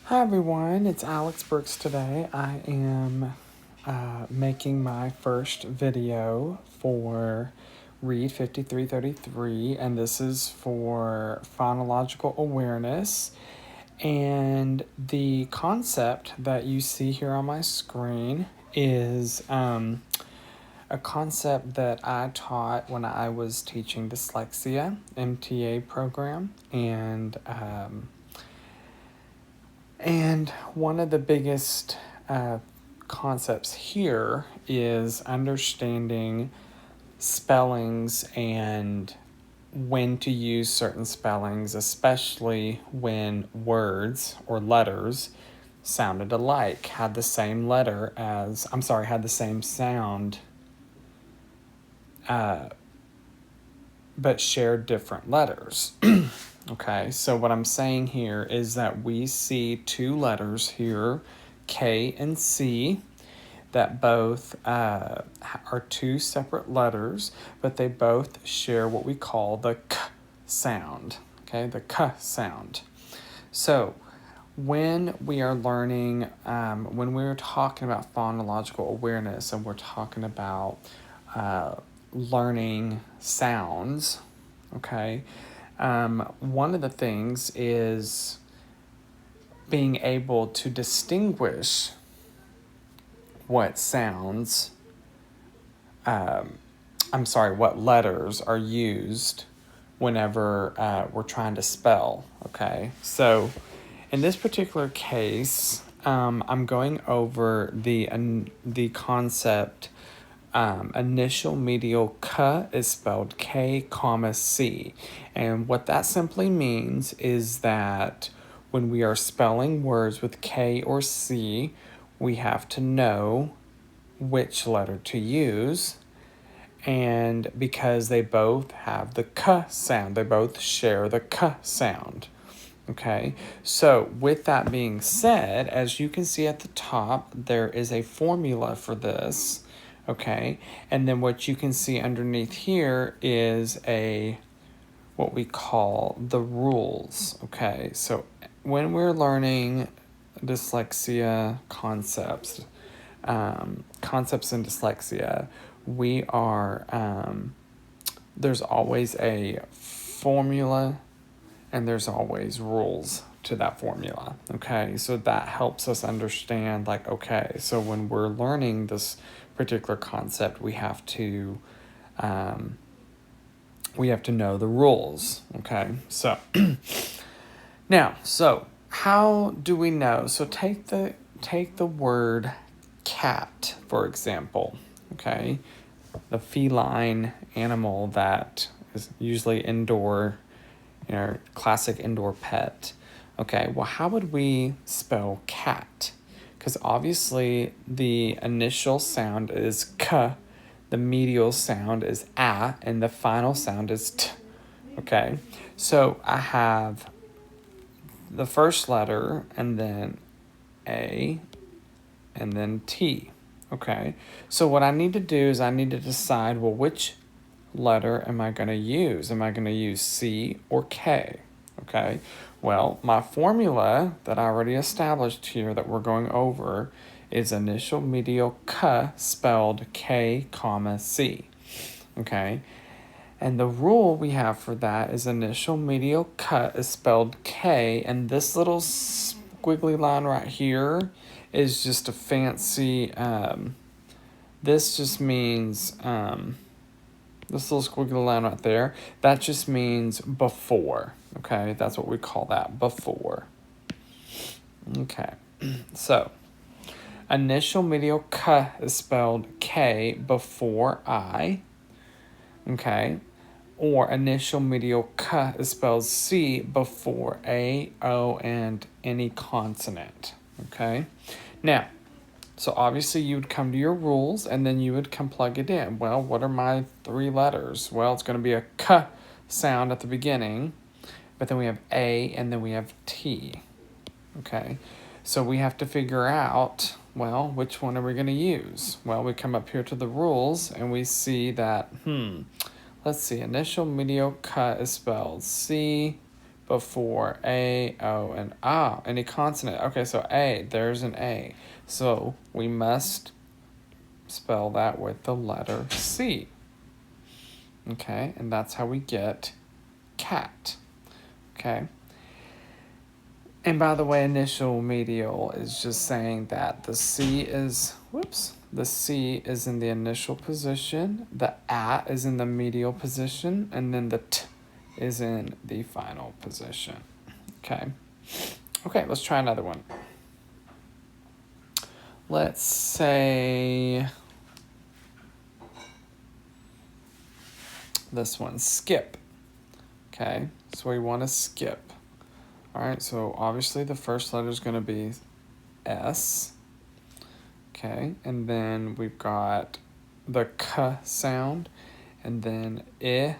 Hi everyone, it's Alex Brooks today. I am making my first video for Read 5333, and this is for phonological awareness. And the concept that you see here on my screen is a concept that I taught when I was teaching dyslexia MTA program, and one of the biggest concepts here is understanding spellings and when to use certain spellings, especially when words or letters sounded alike, had the same had the same sound, but shared different letters. Okay, so what I'm saying here is that we see two letters here, K and C, that both are two separate letters, but they both share what we call the K sound. Okay, the K sound. So when we are learning, when we're talking about phonological awareness and we're talking about learning sounds, okay, one of the things is being able to distinguish what sounds, what letters are used whenever we're trying to spell, okay? So in this particular case, I'm going over the concept. Initial medial K is spelled K, C. And what that simply means is that when we are spelling words with K or C, we have to know which letter to use. And because they both have the K sound, they both share the K sound. Okay, so with that being said, as you can see at the top, there is a formula for this. Okay, and then what you can see underneath here is what we call the rules. Okay, so when we're learning dyslexia concepts in dyslexia, we are there's always a formula and there's always rules to that formula. Okay, so that helps us understand, like, okay, so when we're learning this particular concept, we have to know the rules. Okay, so now, so how do we know? So take the word cat, for example. Okay, the feline animal that is usually indoor, classic indoor pet. Okay, well, how would we spell cat? Because obviously the initial sound is K, the medial sound is A, and the final sound is T. Okay, so I have the first letter and then A and then T. Okay, so what I need to do is I need to decide, well, which letter am I going to use? Am I going to use C or K? Okay, well, my formula that I already established here that we're going over is initial medial K spelled K, C. Okay, and the rule we have for that is initial medial K is spelled K, and this little squiggly line right here is just a fancy, this just means, this little squiggly line right there, that just means before. Okay, that's what we call that, before. Okay, so initial medial K is spelled K before I. Okay, or initial medial K is spelled C before A, O, and any consonant. Okay, now, so obviously you would come to your rules and then you would come plug it in. Well, what are my three letters? Well, it's going to be a K sound at the beginning, but then we have A and then we have T. Okay, so we have to figure out, well, which one are we going to use? Well, we come up here to the rules and we see that, let's see, initial medial K is spelled C, before A, O, and ah. Any consonant. Okay, so A, there's an A. So we must spell that with the letter C. Okay, and that's how we get cat. Okay. And by the way, initial medial is just saying that the C is, the C is in the initial position, the A is in the medial position, and then the T is in the final position. Okay. Okay, let's try another one. Let's say this one, skip. Okay, so we want to skip. All right, so obviously the first letter is going to be S. Okay, and then we've got the K sound, and then I,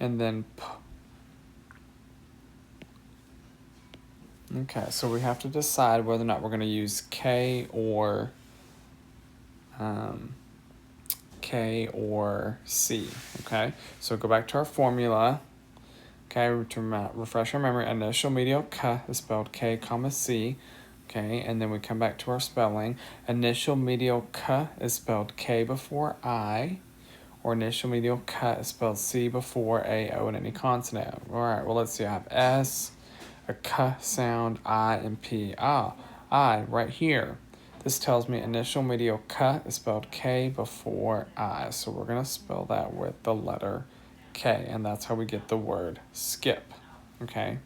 and then P. Okay, so we have to decide whether or not we're going to use K or C. Okay, so go back to our formula. Okay, to refresh our memory, initial medial K is spelled K, comma C. Okay, and then we come back to our spelling. Initial medial K is spelled K before I, or initial medial K is spelled C before A, O, and any consonant. All right, well, let's see. I have S, a K sound, I, and P. Ah, I, right here. This tells me initial medial K is spelled K before I. So we're going to spell that with the letter K, and that's how we get the word skip. Okay,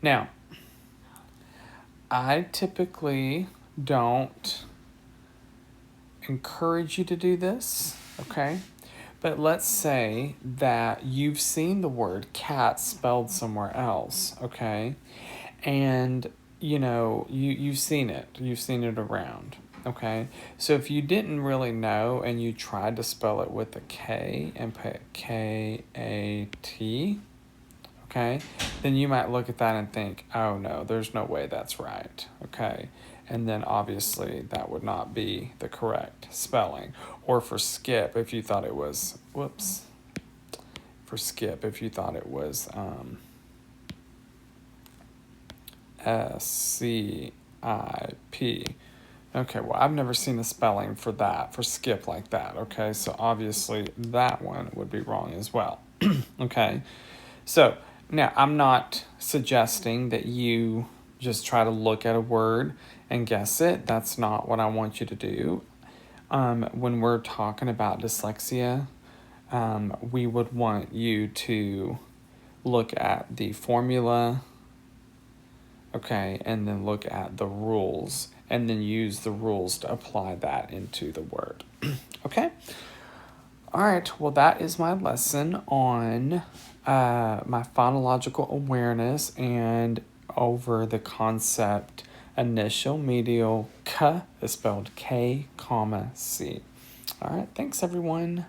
now, I typically don't encourage you to do this, okay? But let's say that you've seen the word cat spelled somewhere else, okay? And, you've seen it around, okay? So if you didn't really know and you tried to spell it with a K and put K-A-T, okay, then you might look at that and think, oh no, there's no way that's right, okay? And then obviously that would not be the correct spelling. Or for skip, if you thought it was, S-C-I-P. Okay, well, I've never seen the spelling for that, for skip like that, okay? So obviously that one would be wrong as well, okay? So now I'm not suggesting that you just try to look at a word and guess it. That's not what I want you to do. When we're talking about dyslexia, we would want you to look at the formula, okay, and then look at the rules, and then use the rules to apply that into the word. Okay? All right, well, that is my lesson on my phonological awareness and over the concept initial medial K is spelled K, comma, C. All right, thanks, everyone.